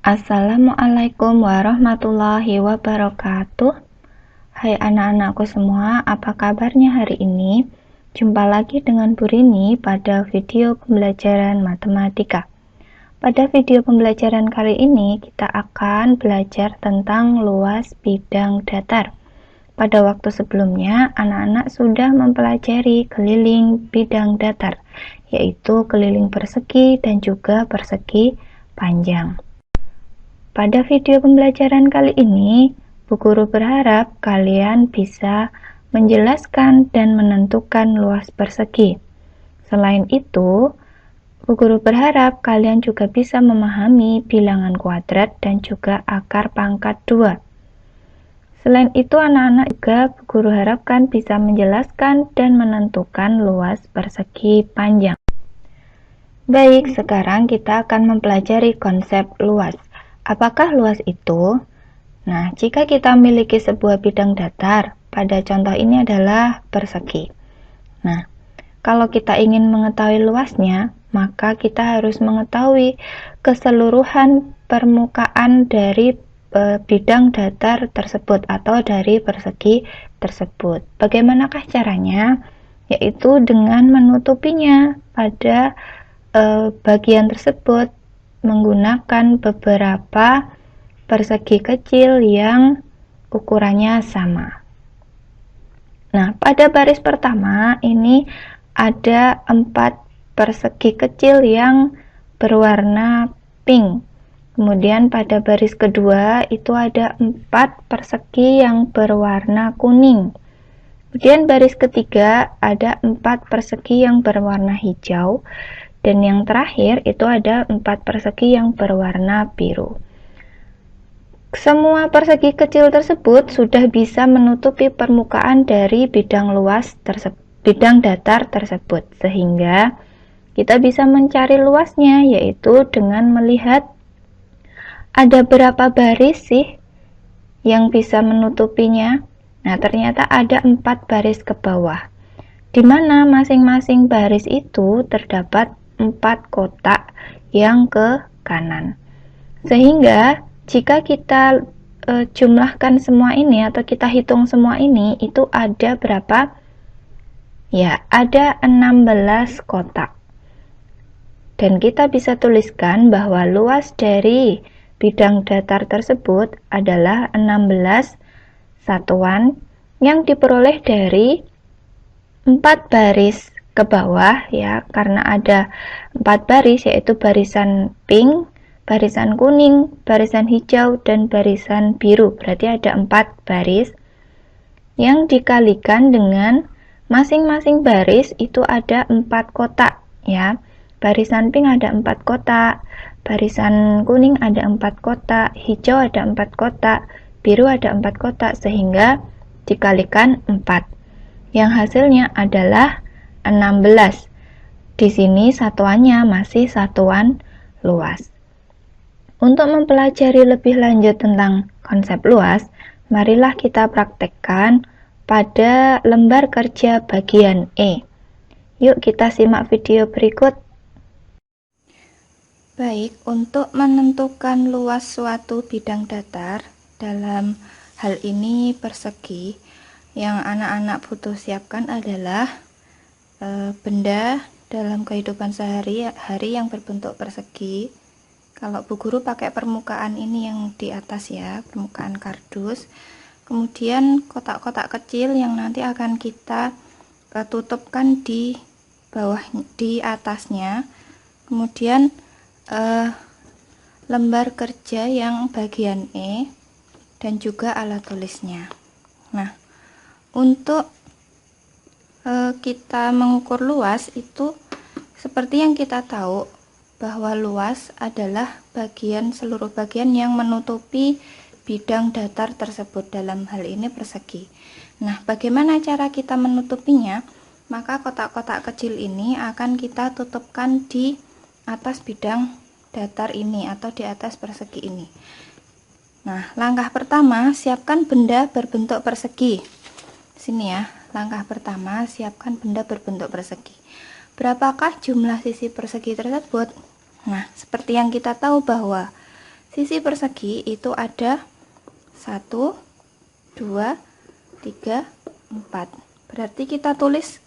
Assalamualaikum warahmatullahi wabarakatuh. Hai anak-anakku semua, apa kabarnya hari ini? Jumpa lagi dengan Bu Rini pada video pembelajaran matematika. Pada video pembelajaran kali ini, kita akan belajar tentang luas bidang datar. Pada waktu sebelumnya, anak-anak sudah mempelajari keliling bidang datar, yaitu keliling persegi dan juga persegi panjang. Pada video pembelajaran kali ini, Bu Guru berharap kalian bisa menjelaskan dan menentukan luas persegi. Selain itu, Bu Guru berharap kalian juga bisa memahami bilangan kuadrat dan juga akar pangkat 2. Selain itu, anak-anak juga Bu Guru harapkan bisa menjelaskan dan menentukan luas persegi panjang. Baik, sekarang kita akan mempelajari konsep luas. Apakah luas itu? Nah, jika kita memiliki sebuah bidang datar, pada contoh ini adalah persegi. Nah, kalau kita ingin mengetahui luasnya, maka kita harus mengetahui keseluruhan permukaan dari bidang datar tersebut atau dari persegi tersebut. Bagaimanakah caranya? Yaitu dengan menutupinya pada bagian tersebut menggunakan beberapa persegi kecil yang ukurannya sama. Nah, pada baris pertama ini ada 4 persegi kecil yang berwarna pink. Kemudian pada baris kedua itu ada 4 persegi yang berwarna kuning. Kemudian baris ketiga ada 4 persegi yang berwarna hijau. Dan yang terakhir itu ada 4 persegi yang berwarna biru. Semua persegi kecil tersebut sudah bisa menutupi permukaan dari bidang datar tersebut, sehingga kita bisa mencari luasnya, yaitu dengan melihat ada berapa baris sih yang bisa menutupinya. Nah, ternyata ada 4 baris ke bawah, di mana masing-masing baris itu terdapat 4 kotak yang ke kanan. Sehingga jika kita jumlahkan semua ini atau kita hitung semua ini, itu ada berapa? Ya, ada 16 kotak. Dan kita bisa tuliskan bahwa luas dari bidang datar tersebut adalah 16 satuan yang diperoleh dari 4 baris ke bawah, ya, karena ada 4 baris, yaitu barisan pink, barisan kuning, barisan hijau, dan barisan biru. Berarti ada 4 baris yang dikalikan dengan masing-masing baris itu ada 4 kotak, ya. Barisan pink ada 4 kotak, barisan kuning ada 4 kotak, hijau ada 4 kotak, biru ada 4 kotak, sehingga dikalikan 4. Yang hasilnya adalah 16. Di sini satuannya masih satuan luas. Untuk mempelajari lebih lanjut tentang konsep luas, marilah kita praktekkan pada lembar kerja bagian E. Yuk kita simak video berikut. Baik, untuk menentukan luas suatu bidang datar, dalam hal ini persegi, yang anak-anak butuh siapkan adalah benda dalam kehidupan sehari-hari yang berbentuk persegi. Kalau Bu Guru pakai permukaan ini yang di atas, ya, permukaan kardus. Kemudian kotak-kotak kecil yang nanti akan kita tutupkan di bawah, di atasnya. Kemudian lembar kerja yang bagian E dan juga alat tulisnya. Nah, untuk kita mengukur luas itu seperti yang kita tahu bahwa luas adalah seluruh bagian yang menutupi bidang datar tersebut, dalam hal ini persegi. Nah, bagaimana cara kita menutupinya? Maka kotak-kotak kecil ini akan kita tutupkan di atas bidang datar ini atau di atas persegi ini. Nah, langkah pertama, siapkan benda berbentuk persegi. Sini ya, langkah pertama, siapkan benda berbentuk persegi. Berapakah jumlah sisi persegi tersebut? Nah, seperti yang kita tahu bahwa Sisi persegi itu ada 1, 2, 3, 4. Berarti kita tulis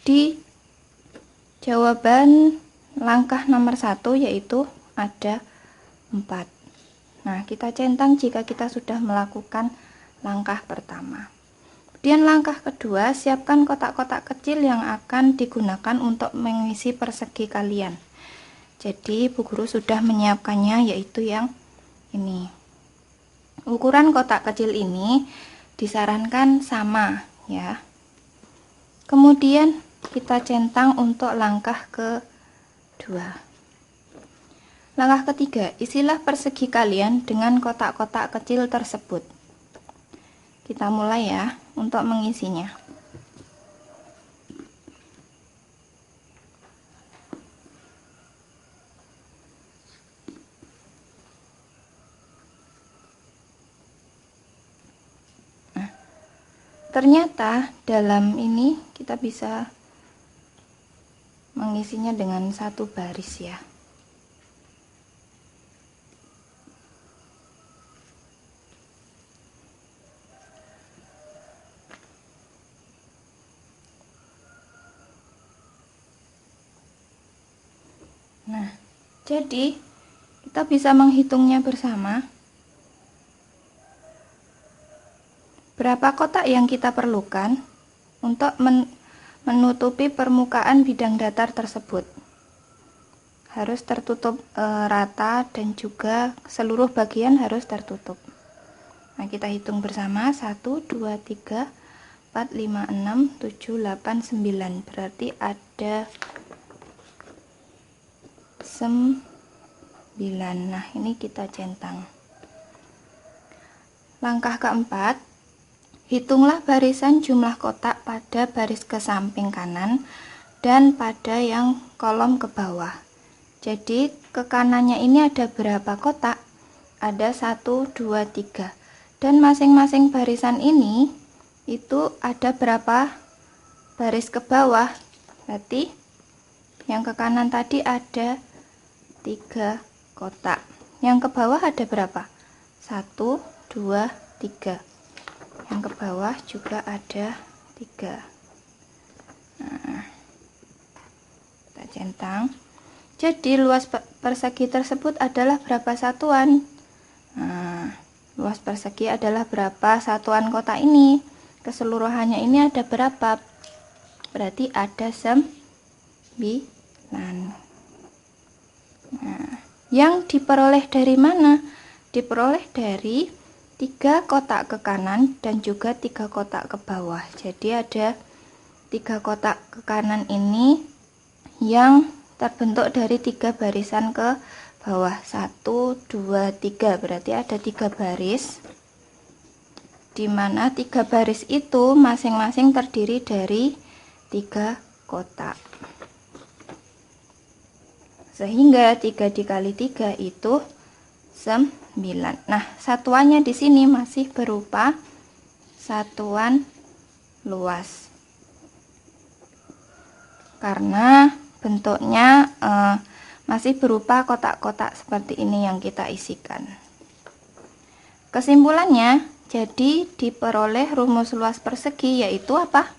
di jawaban langkah nomor 1 yaitu ada 4. Nah, kita centang jika kita sudah melakukan langkah pertama. Kemudian langkah kedua, siapkan kotak-kotak kecil yang akan digunakan untuk mengisi persegi kalian. Jadi Bu Guru sudah menyiapkannya, yaitu yang ini. Ukuran kotak kecil ini disarankan sama ya. Kemudian kita centang untuk langkah kedua. Langkah ketiga, isilah persegi kalian dengan kotak-kotak kecil tersebut. Kita mulai ya untuk mengisinya. Ternyata dalam ini kita bisa mengisinya dengan satu baris ya. Nah, jadi kita bisa menghitungnya bersama. Berapa kotak yang kita perlukan untuk menutupi permukaan bidang datar tersebut? Harus tertutup rata dan juga seluruh bagian harus tertutup. Nah, kita hitung bersama. 1, 2, 3, 4, 5, 6, 7, 8, 9. Berarti ada 9. Nah, ini kita centang. Langkah keempat, hitunglah barisan jumlah kotak pada baris ke samping kanan dan pada yang kolom ke bawah. Jadi ke kanannya ini ada berapa kotak? Ada 1, 2, 3. Dan masing-masing barisan ini itu ada berapa baris ke bawah? Berarti yang ke kanan tadi ada 3 kotak. Yang ke bawah ada berapa? 1, 2, 3. Yang ke bawah juga ada 3. Nah, kita centang. Jadi luas persegi tersebut adalah berapa satuan? Nah, luas persegi adalah berapa satuan kotak ini? Keseluruhannya ini ada berapa? Berarti ada 9. Nah, yang diperoleh dari mana? Diperoleh dari 3 kotak ke kanan dan juga 3 kotak ke bawah. Jadi ada 3 kotak ke kanan ini yang terbentuk dari 3 barisan ke bawah. 1, 2, 3. Berarti ada 3 baris, di mana 3 baris itu masing-masing terdiri dari 3 kotak. Sehingga 3 dikali 3 itu 9. Nah, satuannya di sini masih berupa satuan luas. Karena bentuknya masih berupa kotak-kotak seperti ini yang kita isikan. Kesimpulannya, jadi diperoleh rumus luas persegi yaitu apa?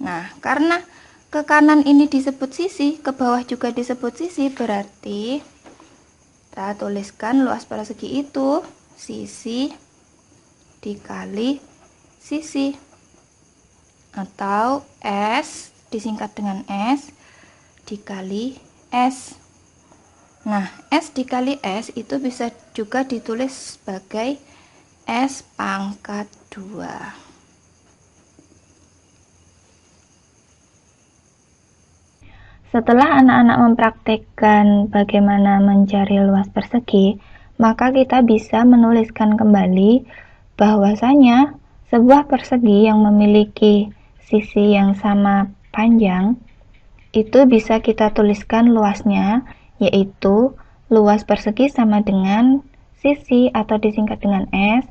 Nah, karena ke kanan ini disebut sisi, ke bawah juga disebut sisi, berarti kita tuliskan luas persegi itu sisi dikali sisi, atau S disingkat dengan S dikali S. Nah, S dikali S itu bisa juga ditulis sebagai S pangkat 2. Setelah anak-anak mempraktekkan bagaimana mencari luas persegi, maka kita bisa menuliskan kembali bahwasanya sebuah persegi yang memiliki sisi yang sama panjang itu bisa kita tuliskan luasnya, yaitu luas persegi sama dengan sisi atau disingkat dengan S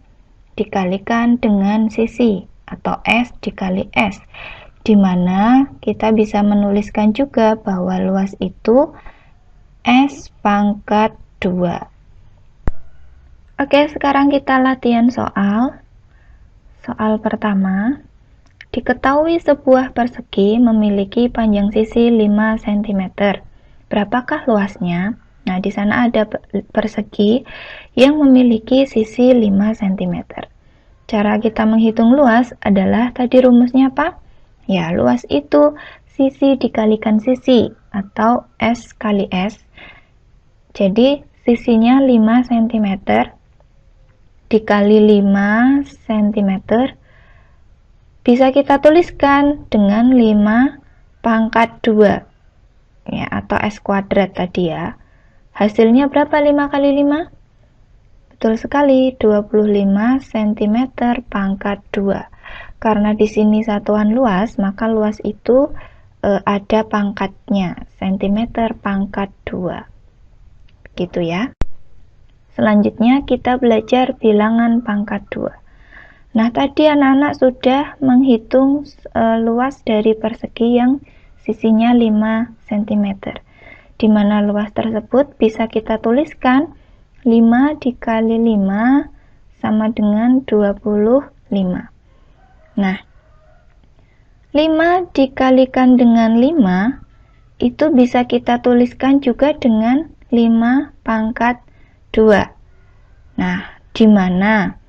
dikalikan dengan sisi atau S dikali S, di mana kita bisa menuliskan juga bahwa luas itu S pangkat 2. Oke, sekarang kita latihan soal. Soal pertama, diketahui sebuah persegi memiliki panjang sisi 5 cm. Berapakah luasnya? Nah, di sana ada persegi yang memiliki sisi 5 cm. Cara kita menghitung luas adalah tadi rumusnya apa? Ya, luas itu sisi dikalikan sisi atau S kali S. Jadi, sisinya 5 cm dikali 5 cm bisa kita tuliskan dengan 5 pangkat 2 ya, atau S kuadrat tadi ya. Hasilnya berapa 5 kali 5? Betul sekali, 25 cm pangkat 2. Karena di sini satuan luas, maka luas itu ada pangkatnya, cm pangkat 2. Gitu ya. Selanjutnya kita belajar bilangan pangkat 2. Nah, tadi anak-anak sudah menghitung luas dari persegi yang sisinya 5 cm. Di mana luas tersebut bisa kita tuliskan 5 dikali 5 sama dengan 25. Nah, 5 dikalikan dengan 5 itu bisa kita tuliskan juga dengan 5 pangkat 2. Nah, di mana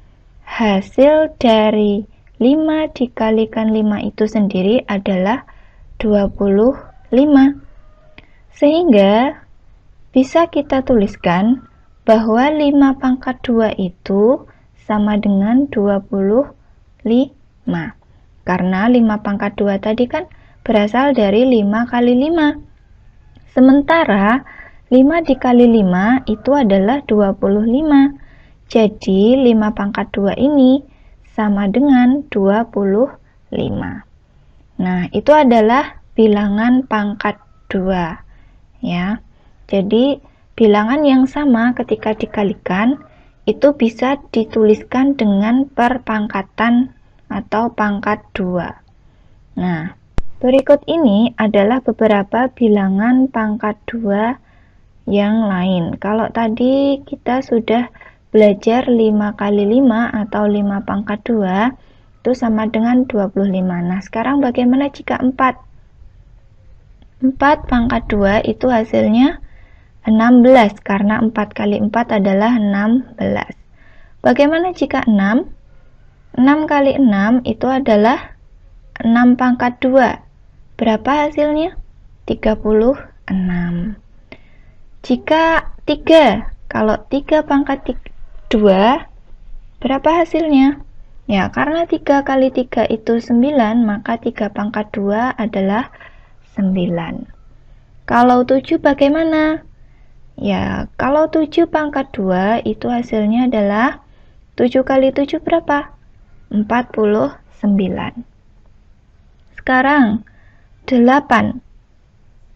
hasil dari 5 dikalikan 5 itu sendiri adalah 25. Sehingga bisa kita tuliskan bahwa 5 pangkat 2 itu sama dengan 25. Karena 5 pangkat 2 tadi kan berasal dari 5 kali 5. Sementara 5 dikali 5 itu adalah 25. Jadi 5 pangkat 2 ini sama dengan 25. Nah, itu adalah bilangan pangkat 2 ya. Jadi bilangan yang sama ketika dikalikan itu bisa dituliskan dengan perpangkatan atau pangkat 2. Nah, berikut ini adalah beberapa bilangan pangkat 2 yang lain. Kalau tadi kita sudah belajar 5 kali 5 atau 5 pangkat 2 itu sama dengan 25. Nah, sekarang bagaimana jika 4? 4 pangkat 2 itu hasilnya 16 karena 4 kali 4 adalah 16. Bagaimana jika 6? 6 kali 6 itu adalah 6 pangkat 2. Berapa hasilnya? 36. Jika 3, kalau 3 pangkat 2, berapa hasilnya? Ya, karena 3 kali 3 itu 9, maka 3 pangkat 2 adalah 9. Kalau 7 bagaimana? Ya, kalau 7 pangkat 2 itu hasilnya adalah 7 kali 7 berapa? 49. Sekarang 8.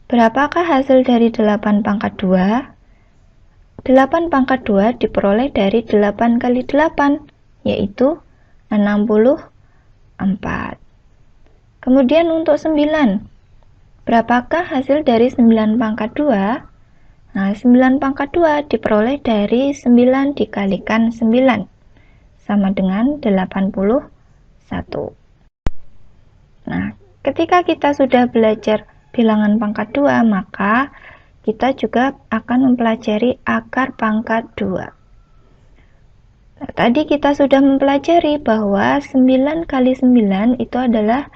Berapakah hasil dari 8 pangkat 2? 8 pangkat 2 diperoleh dari 8 kali 8, yaitu 64. Kemudian untuk 9. Berapakah hasil dari 9 pangkat 2? Nah, 9 pangkat 2 diperoleh dari 9 dikalikan 9, sama dengan 81. Nah, ketika kita sudah belajar bilangan pangkat 2, maka kita juga akan mempelajari akar pangkat 2. Nah, tadi kita sudah mempelajari bahwa 9 kali 9 itu adalah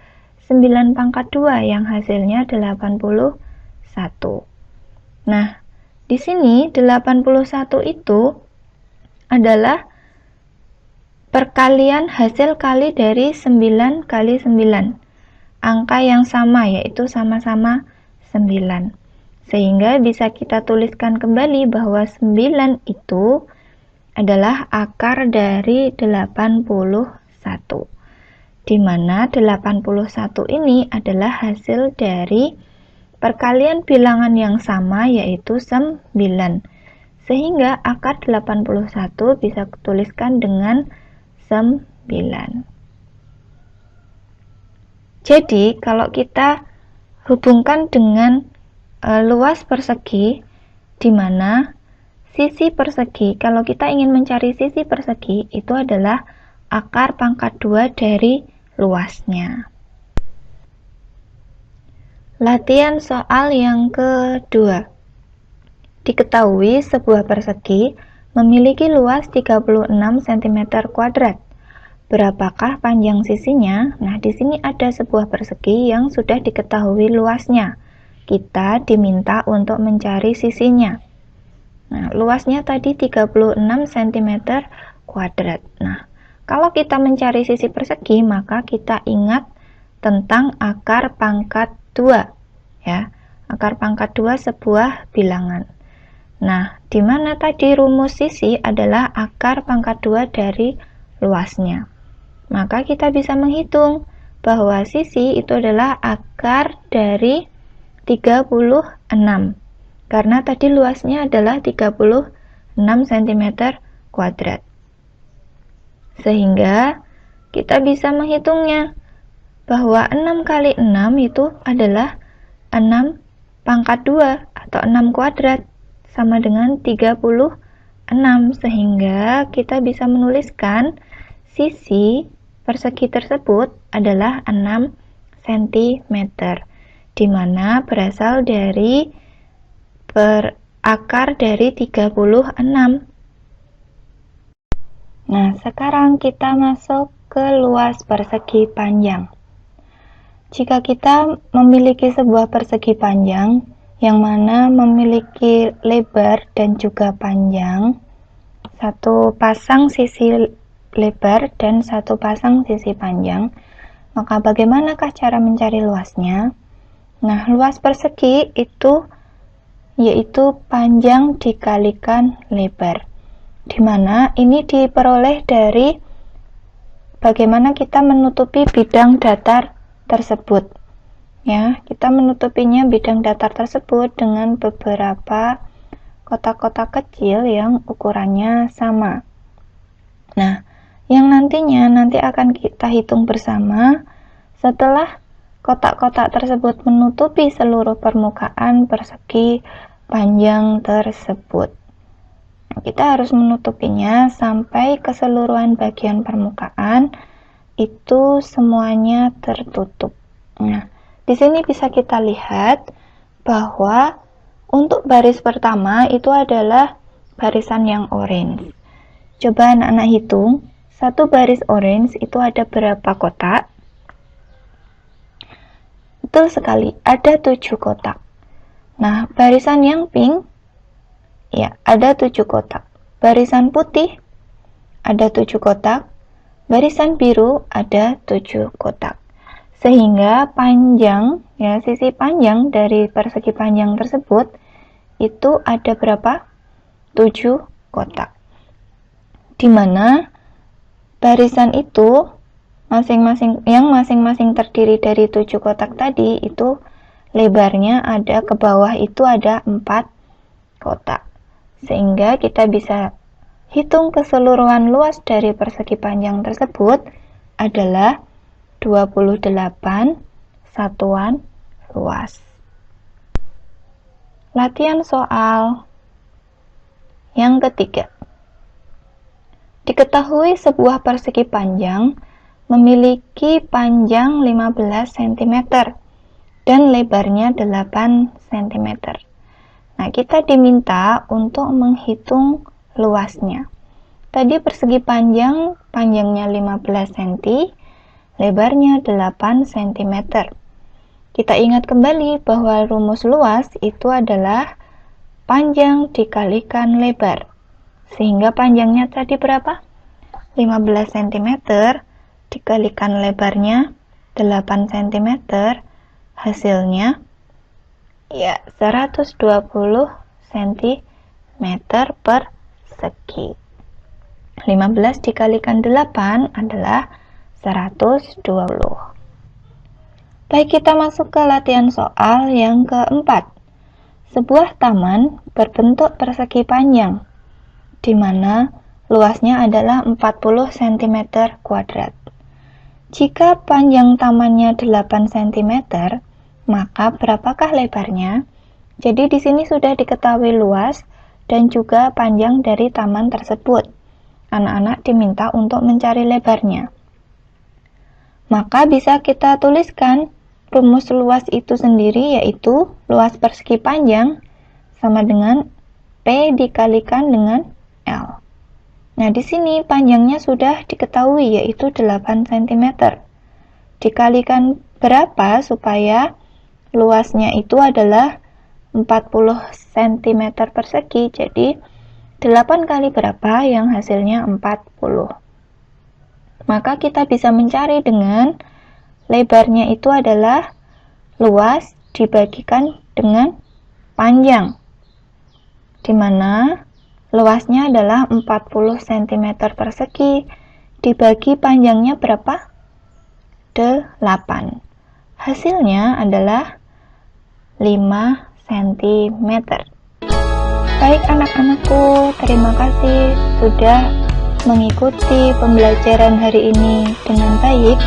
9 pangkat 2 yang hasilnya 81. Nah, di sini 81 itu adalah perkalian hasil kali dari 9 kali 9. Angka yang sama, yaitu sama-sama 9. Sehingga bisa kita tuliskan kembali bahwa 9 itu adalah akar dari 81. Di mana 81 ini adalah hasil dari perkalian bilangan yang sama, yaitu 9. Sehingga akar 81 bisa dituliskan dengan 9. Jadi, kalau kita hubungkan dengan luas persegi, di mana Sisi persegi, kalau kita ingin mencari sisi persegi, itu adalah akar pangkat 2 dari luasnya. Latihan soal yang kedua. Diketahui sebuah persegi memiliki luas 36 cm². Berapakah panjang sisinya? Nah, di sini ada sebuah persegi yang sudah diketahui luasnya. Kita diminta untuk mencari sisinya. Nah, luasnya tadi 36 cm². Nah, kalau kita mencari sisi persegi, maka kita ingat tentang akar pangkat 2, ya. Akar pangkat 2 sebuah bilangan. Nah, di mana tadi rumus sisi adalah akar pangkat 2 dari luasnya. Maka kita bisa menghitung bahwa sisi itu adalah akar dari 36. Karena tadi luasnya adalah 36 cm². Sehingga kita bisa menghitungnya bahwa 6 kali 6 itu adalah 6 pangkat 2 atau 6 kuadrat sama dengan 36. Sehingga kita bisa menuliskan sisi persegi tersebut adalah 6 cm, di mana berasal dari akar dari 36. Nah, sekarang kita masuk ke luas persegi panjang. Jika kita memiliki sebuah persegi panjang yang mana memiliki lebar dan juga panjang, satu pasang sisi lebar dan satu pasang sisi panjang, maka bagaimanakah cara mencari luasnya? Nah, luas persegi itu yaitu panjang dikalikan lebar, di mana ini diperoleh dari bagaimana kita menutupi bidang datar tersebut. Ya, kita menutupinya bidang datar tersebut dengan beberapa kotak-kotak kecil yang ukurannya sama. Nah, yang nantinya akan kita hitung bersama setelah kotak-kotak tersebut menutupi seluruh permukaan persegi panjang tersebut. Kita harus menutupinya sampai keseluruhan bagian permukaan itu semuanya tertutup. Nah, di sini bisa kita lihat bahwa untuk baris pertama itu adalah barisan yang orange. Coba anak-anak hitung, satu baris orange itu ada berapa kotak? Betul sekali, ada 7 kotak. Nah, barisan yang pink, ya, ada 7 kotak. Barisan putih, ada 7 kotak. Barisan biru, ada 7 kotak. Sehingga panjang, ya, sisi panjang dari persegi panjang tersebut, itu ada berapa? 7 kotak. Di mana barisan itu, masing-masing terdiri dari 7 kotak tadi, itu lebarnya ada ke bawah itu ada 4 kotak. Sehingga kita bisa hitung keseluruhan luas dari persegi panjang tersebut adalah 28 satuan luas. Latihan soal yang ketiga. Diketahui sebuah persegi panjang memiliki panjang 15 cm dan lebarnya 8 cm. Nah, kita diminta untuk menghitung luasnya. Tadi persegi panjangnya 15 cm, lebarnya 8 cm. Kita ingat kembali bahwa rumus luas itu adalah panjang dikalikan lebar. Sehingga panjangnya tadi berapa? 15 cm dikalikan lebarnya 8 cm, hasilnya ya 120 cm persegi. 15 dikalikan 8 adalah 120. Baik, kita masuk ke latihan soal yang keempat. Sebuah taman berbentuk persegi panjang, di mana luasnya adalah 40 cm². Jika panjang tamannya 8 cm, maka berapakah lebarnya? Jadi di sini sudah diketahui luas dan juga panjang dari taman tersebut. Anak-anak diminta untuk mencari lebarnya. Maka bisa kita tuliskan rumus luas itu sendiri, yaitu luas persegi panjang sama dengan P dikalikan dengan L. Nah, di sini panjangnya sudah diketahui, yaitu 8 cm. Dikalikan berapa supaya luasnya itu adalah 40 cm persegi, jadi 8 kali berapa yang hasilnya 40. Maka kita bisa mencari dengan lebarnya itu adalah luas dibagikan dengan panjang, di mana luasnya adalah 40 cm persegi, dibagi panjangnya berapa? 8. Hasilnya adalah 5 cm. Baik anak-anakku, terima kasih sudah mengikuti pembelajaran hari ini dengan baik.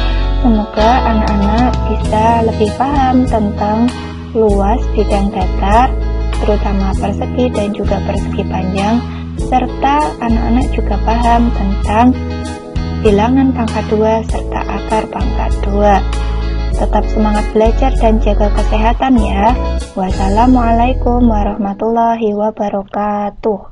Semoga anak-anak bisa lebih paham tentang luas bidang datar, terutama persegi dan juga persegi panjang, serta anak-anak juga paham tentang bilangan pangkat 2 serta akar pangkat 2. Tetap semangat belajar dan jaga kesehatan ya. Wassalamualaikum warahmatullahi wabarakatuh.